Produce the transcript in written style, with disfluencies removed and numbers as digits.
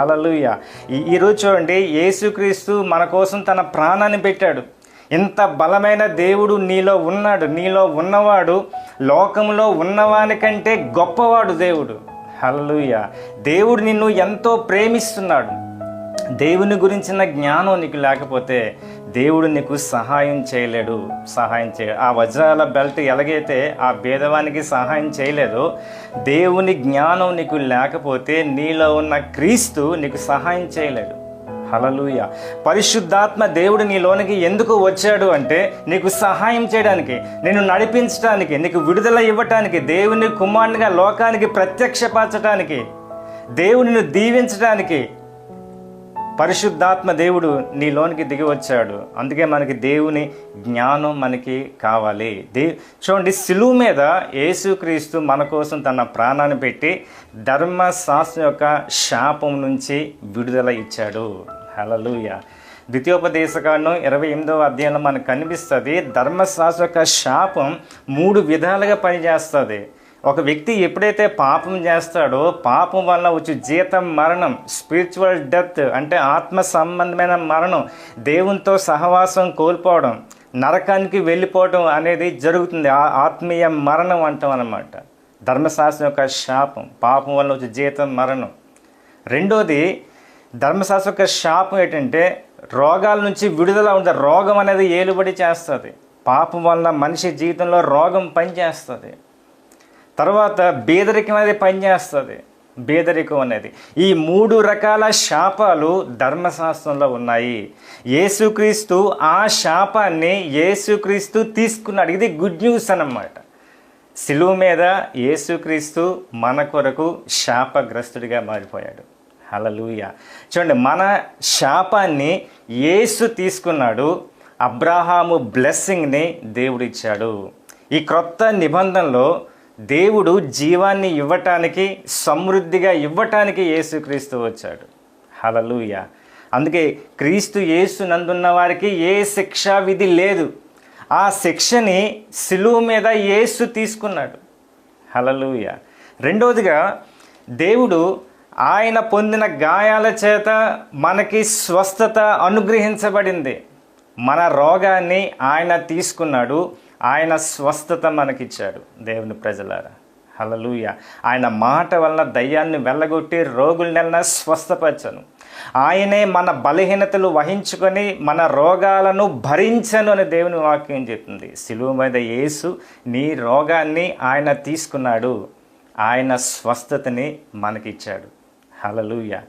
హల్లెలూయా. ఈరోజు చూడండి, యేసుక్రీస్తు మన కోసం తన ప్రాణాన్ని పెట్టాడు. ఇంత బలమైన దేవుడు నీలో ఉన్నాడు. నీలో ఉన్నవాడు లోకంలో ఉన్నవానికంటే గొప్పవాడు దేవుడు. హల్లెలూయా. దేవుడు నిన్ను ఎంతో ప్రేమిస్తున్నాడు. దేవుని గురించిన జ్ఞానం నీకు లేకపోతే దేవుడు నీకు సహాయం చేయలేడు. ఆ వజ్రాల బెల్ట్ ఎలాగైతే ఆ భేదవానికి సహాయం చేయలేదో, దేవుని జ్ఞానం నీకు లేకపోతే నీలో ఉన్న క్రీస్తు నీకు సహాయం చేయలేడు. హల్లెలూయా. పరిశుద్ధాత్మ దేవుడు నీలోనికి ఎందుకు వచ్చాడు అంటే నీకు సహాయం చేయడానికి, నిన్ను నడిపించడానికి, నీకు విడుదల ఇవ్వటానికి, దేవుని కుమారునిగా లోకానికి ప్రత్యక్షపరచడానికి, దేవునిని దీవించడానికి పరిశుద్ధాత్మ దేవుడు నీలోనికి దిగి వచ్చాడు. అందుకే మనకి దేవుని జ్ఞానం మనకి కావాలి. చూడండి, సిలువ మీద యేసుక్రీస్తు మన కోసం తన ప్రాణాన్ని పెట్టి ధర్మశాస్త్రం యొక్క శాపం నుంచి విడుదల ఇచ్చాడు. హల్లెలూయా. ద్వితీయోపదేశకాండం 28వ అధ్యాయంలో మనకు కనిపిస్తుంది, ధర్మశాస్త్రం యొక్క శాపం 3 విధాలుగా పనిచేస్తుంది. ఒక వ్యక్తి ఎప్పుడైతే పాపం చేస్తాడో, పాపం వల్ల వచ్చి జీతం మరణం, స్పిరిచువల్ డెత్ అంటే ఆత్మ సంబంధమైన మరణం, దేవునితో సహవాసం కోల్పోవడం, నరకానికి వెళ్ళిపోవడం అనేది జరుగుతుంది. ఆత్మీయ మరణం అంటాం అన్నమాట. ధర్మశాస్త్రం యొక్క శాపం, పాపం వల్ల వచ్చి జీతం మరణం. రెండోది, ధర్మశాస్త్రం యొక్క శాపం ఏంటంటే రోగాల నుంచి విడుదల ఉంటుంది. రోగం అనేది ఏలుబడి చేస్తుంది. పాపం వల్ల మనిషి జీవితంలో రోగం పనిచేస్తుంది. తర్వాత బేదరికం అనేది పనిచేస్తుంది. బేదరికం అనేది, ఈ 3 రకాల శాపాలు ధర్మశాస్త్రంలో ఉన్నాయి. యేసుక్రీస్తు ఆ శాపాన్ని తీసుకున్నాడు. ఇది గుడ్ న్యూస్ అన్నమాట. సిలువ మీద యేసుక్రీస్తు మన కొరకు శాపగ్రస్తుడిగా మారిపోయాడు. హల్లెలూయా. చూడండి, మన శాపాన్ని యేసు తీసుకున్నాడు. అబ్రహాము బ్లెస్సింగ్ని దేవుడు ఇచ్చాడు. ఈ క్రొత్త నిబంధనలో దేవుడు జీవాన్ని ఇవ్వటానికి, సమృద్ధిగా ఇవ్వటానికి యేసుక్రీస్తు వచ్చాడు. హల్లెలూయా. అందుకే క్రీస్తు యేసు నందున్న వారికి ఏ శిక్షా విధి లేదు. ఆ శిక్షని సిలువ మీద యేసు తీసుకున్నాడు. హల్లెలూయా. రెండవదిగా, దేవుడు ఆయన పొందిన గాయాల చేత మనకి స్వస్థత అనుగ్రహించబడింది. మన రోగాన్ని ఆయన తీసుకున్నాడు. ఆయన స్వస్థత మనకిచ్చాడు. దేవుని ప్రజలారా, హల్లెలూయా. ఆయన మాట వలన దయ్యాన్ని వెళ్ళగొట్టి రోగులనెల్లా స్వస్థపరచను. ఆయనే మన బలహీనతలు వహించుకొని మన రోగాలను భరించను అని దేవుని వాక్యం చెప్తుంది. సిలువ మీద యేసు నీ రోగాన్ని ఆయన తీసుకున్నాడు. ఆయన స్వస్థతని మనకిచ్చాడు. హల్లెలూయా.